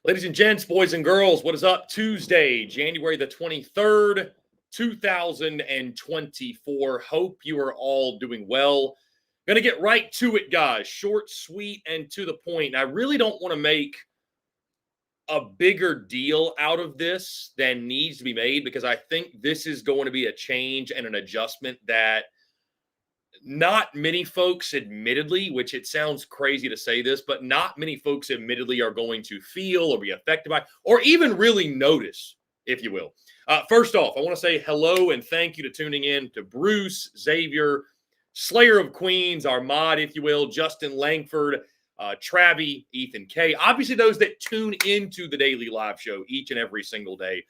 Ladies and gents, boys and girls, what is up? Tuesday, January the 23rd, 2024. Hope you are all doing well. Going to get right to it, guys. Short, sweet, and to the point. And I really don't want to make a bigger deal out of this than needs to be made because I think this is going to be a change and an adjustment that not many folks, admittedly, which it sounds crazy to say this, but not many folks, admittedly, are going to feel or be affected by, or even really notice, if you will. First off, I want to say hello and thank you to tuning in to Bruce, Xavier, Slayer of Queens, our mod, if you will, Justin Langford, Travi, Ethan K. Obviously, those that tune into the daily live show each and every single day.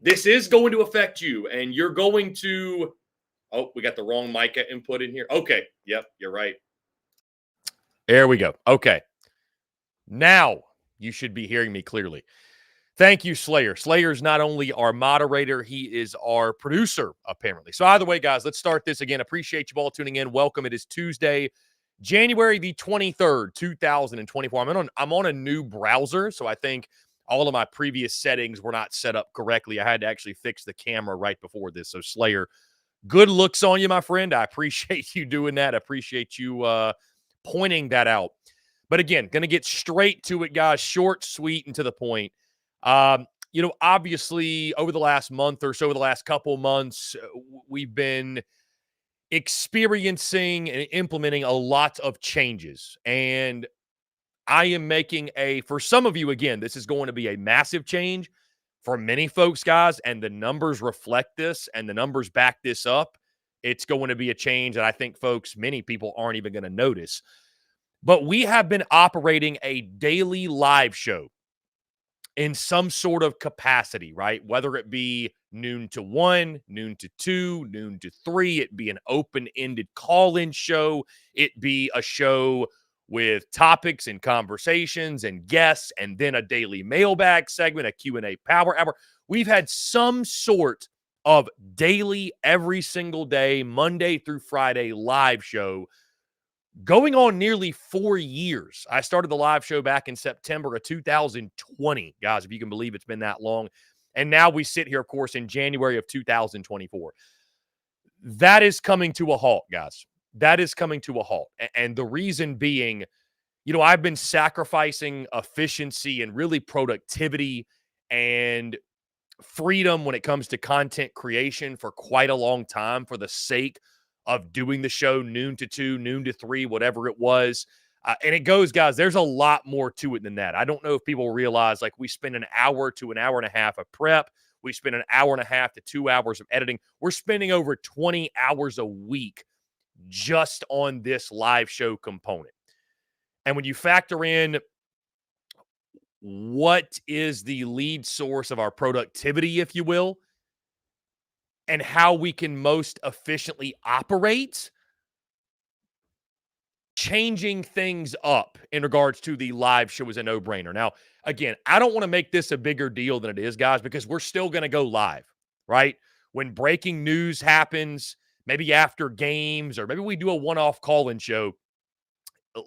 This is going to affect you, and you're going to. Oh, we got the wrong mic input in here. Okay. Yep, you're right. There we go. Okay. Now you should be hearing me clearly. Thank you, Slayer. Slayer's not only our moderator, he is our producer, apparently. So either way, guys, let's start this again. Appreciate you all tuning in. Welcome. It is Tuesday, January the 23rd, 2024. I'm on a new browser, so I think all of my previous settings were not set up correctly. I had to actually fix the camera right before this. So Slayer, good looks on you, my friend. I appreciate you doing that. I appreciate you pointing that out. But again, going to get straight to it, guys. Short, sweet, and to the point. Obviously, over the last month or so, over the last couple months, we've been experiencing and implementing a lot of changes. And I am making for some of you, again, this is going to be a massive change. For many folks, guys, and the numbers reflect this and the numbers back this up, it's going to be a change that I think many people aren't even going to notice. But we have been operating a daily live show in some sort of capacity, right? Whether it be noon to 1, noon to 2, noon to 3, it be an open-ended call-in show, it be a show with topics and conversations and guests, and then a daily mailbag segment, a Q&A power hour. We've had some sort of daily, every single day, Monday through Friday live show going on nearly 4 years. I started the live show back in September of 2020, guys, if you can believe it's been that long. And now we sit here, of course, in January of 2024. That is coming to a halt, guys. That is coming to a halt. And the reason being, I've been sacrificing efficiency and really productivity and freedom when it comes to content creation for quite a long time for the sake of doing the show noon to 2, noon to 3, whatever it was. And it goes, guys, there's a lot more to it than that. I don't know if people realize, like, we spend an hour to an hour and a half of prep. We spend an hour and a half to 2 hours of editing. We're spending over 20 hours a week just on this live show component. And when you factor in what is the lead source of our productivity, if you will, and how we can most efficiently operate, changing things up in regards to the live show is a no-brainer. Now, again, I don't want to make this a bigger deal than it is, guys, because we're still going to go live, right? When breaking news happens, maybe after games, or maybe we do a one-off call-in show,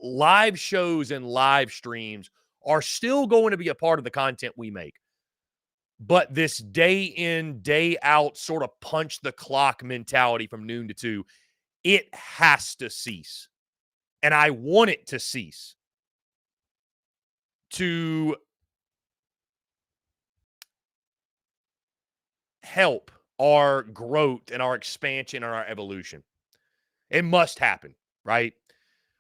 live shows and live streams are still going to be a part of the content we make. But this day in, day out sort of punch the clock mentality from noon to 2, it has to cease. And I want it to cease to help our growth and our expansion and our evolution. It must happen, right?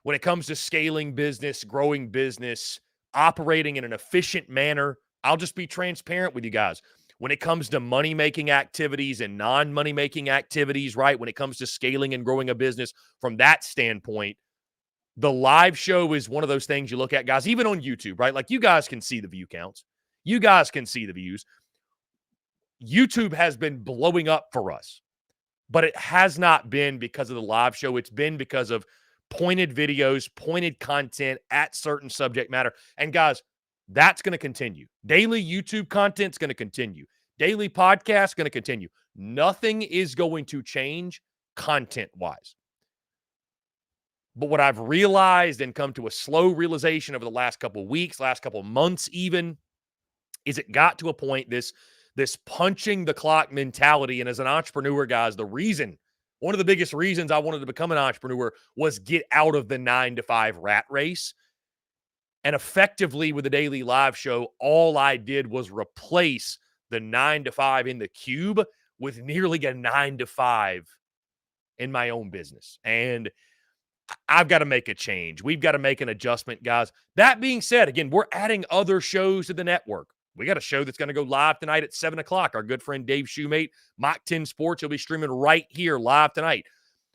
When it comes to scaling business, growing business, operating in an efficient manner, I'll just be transparent with you guys. When it comes to money-making activities and non-money-making activities, right? When it comes to scaling and growing a business from that standpoint, the live show is one of those things you look at, guys, even on YouTube, right? Like, you guys can see the view counts. You guys can see the views. YouTube has been blowing up for us, but it has not been because of the live show. It's been because of pointed videos, pointed content at certain subject matter. And guys, that's going to continue. Daily YouTube content's going to continue. Daily podcast going to continue. Nothing is going to change content-wise. But what I've realized and come to a slow realization over the last couple of weeks, last couple of months even, is it got to a point, this punching the clock mentality. And as an entrepreneur, guys, one of the biggest reasons I wanted to become an entrepreneur was get out of the 9-to-5 rat race. And effectively with the daily live show, all I did was replace the 9-to-5 in the cube with nearly a 9-to-5 in my own business. And I've got to make a change. We've got to make an adjustment, guys. That being said, again, we're adding other shows to the network. We got a show that's going to go live tonight at 7 o'clock. Our good friend Dave Shoemate, Mach 10 Sports, he'll be streaming right here live tonight.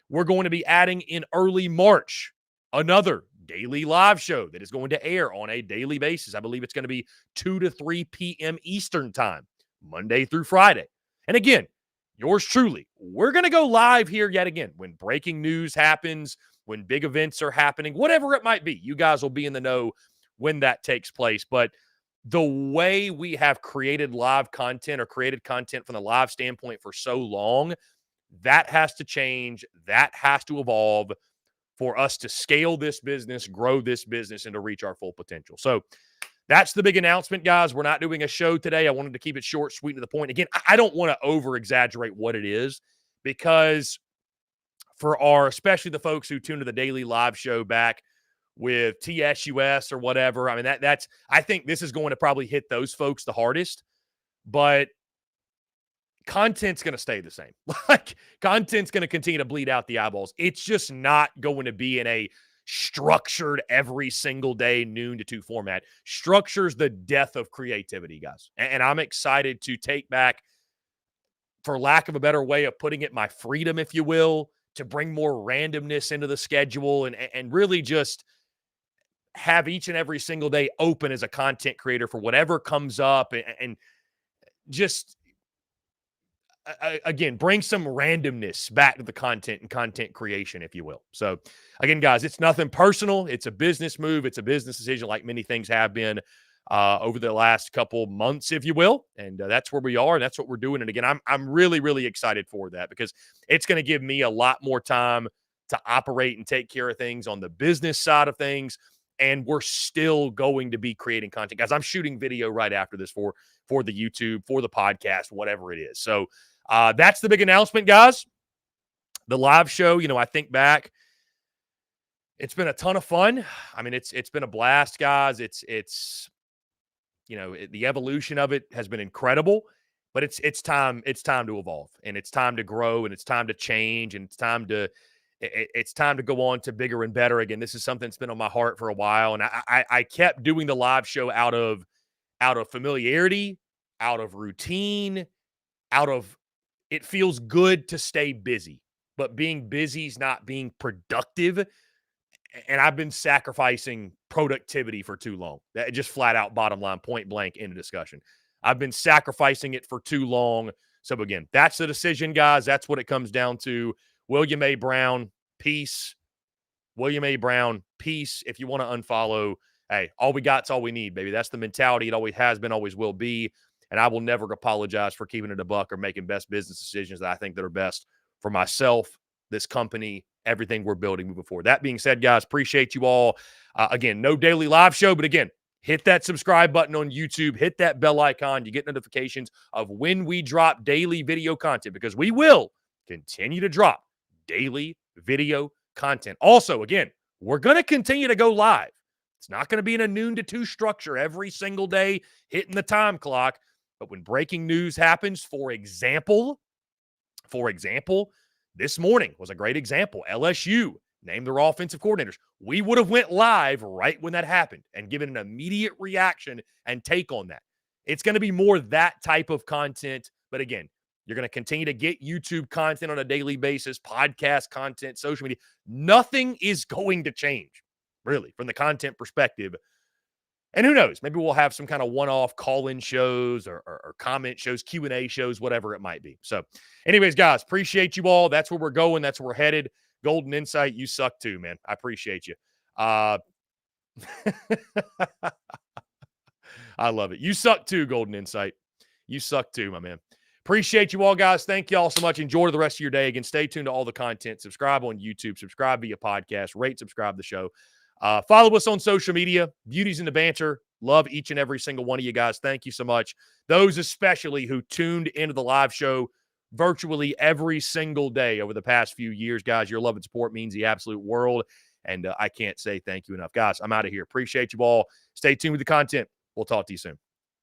We're going to be adding in early March another daily live show that is going to air on a daily basis. I believe it's going to be 2 to 3 p.m. Eastern time, Monday through Friday. And again, yours truly, we're going to go live here yet again when breaking news happens, when big events are happening, whatever it might be. You guys will be in the know when that takes place. But the way we have created live content or created content from the live standpoint for so long, that has to change. That has to evolve for us to scale this business, grow this business, and to reach our full potential. So that's the big announcement, guys. We're not doing a show today. I wanted to keep it short, sweet, to the point. Again, I don't want to over-exaggerate what it is, because for especially the folks who tune to the daily live show back with TSUS or whatever, I mean, I think this is going to probably hit those folks the hardest, but content's going to stay the same. Like, content's going to continue to bleed out the eyeballs. It's just not going to be in a structured every single day, noon to 2 format. Structure's the death of creativity, guys. And I'm excited to take back, for lack of a better way of putting it, my freedom, if you will, to bring more randomness into the schedule and really just have each and every single day open as a content creator for whatever comes up and just, again, bring some randomness back to the content and content creation, if you will. So again, guys, it's nothing personal. It's a business move. It's a business decision, like many things have been over the last couple months, if you will. And that's where we are. And that's what we're doing. And again, I'm really, really excited for that, because it's going to give me a lot more time to operate and take care of things on the business side of things. And we're still going to be creating content, guys. I'm shooting video right after this for the YouTube, for the podcast, whatever it is. So that's the big announcement, guys. The live show, I think back, it's been a ton of fun. I mean, it's been a blast, guys. It's the evolution of it has been incredible, but it's time to evolve, and it's time to grow, and it's time to change, and it's time to go on to bigger and better. Again, this is something that's been on my heart for a while, and I kept doing the live show out of familiarity, out of routine, it feels good to stay busy, but being busy is not being productive. And I've been sacrificing productivity for too long. That just flat out, bottom line, point blank, in a discussion. I've been sacrificing it for too long. So again, that's the decision, guys. That's what it comes down to. William A. Brown, peace. William A. Brown, peace. If you want to unfollow, hey, all we got's all we need, baby. That's the mentality. It always has been, always will be. And I will never apologize for keeping it a buck or making best business decisions that I think that are best for myself, this company, everything we're building moving forward. That being said, guys, appreciate you all. Again, no daily live show, but again, hit that subscribe button on YouTube, hit that bell icon. You get notifications of when we drop daily video content, because we will continue to drop daily video content. Also, again, we're going to continue to go live. It's not going to be in a noon to 2 structure every single day, hitting the time clock. But when breaking news happens, for example, this morning was a great example. LSU named their offensive coordinators. We would have went live right when that happened and given an immediate reaction and take on that. It's going to be more that type of content. But again, you're going to continue to get YouTube content on a daily basis, podcast content, social media. Nothing is going to change, really, from the content perspective. And who knows, maybe we'll have some kind of one-off call-in shows or comment shows, Q&A shows, whatever it might be. So anyways, guys, appreciate you all. That's where we're going. That's where we're headed. Golden Insight, you suck too, man. I appreciate you. I love it. You suck too, Golden Insight. You suck too, my man. Appreciate you all, guys. Thank you all so much. Enjoy the rest of your day. Again, stay tuned to all the content. Subscribe on YouTube. Subscribe via podcast. Rate, subscribe the show. Follow us on social media. Beauties in the Banter. Love each and every single one of you guys. Thank you so much. Those especially who tuned into the live show virtually every single day over the past few years, guys. Your love and support means the absolute world. And I can't say thank you enough. Guys, I'm out of here. Appreciate you all. Stay tuned with the content. We'll talk to you soon.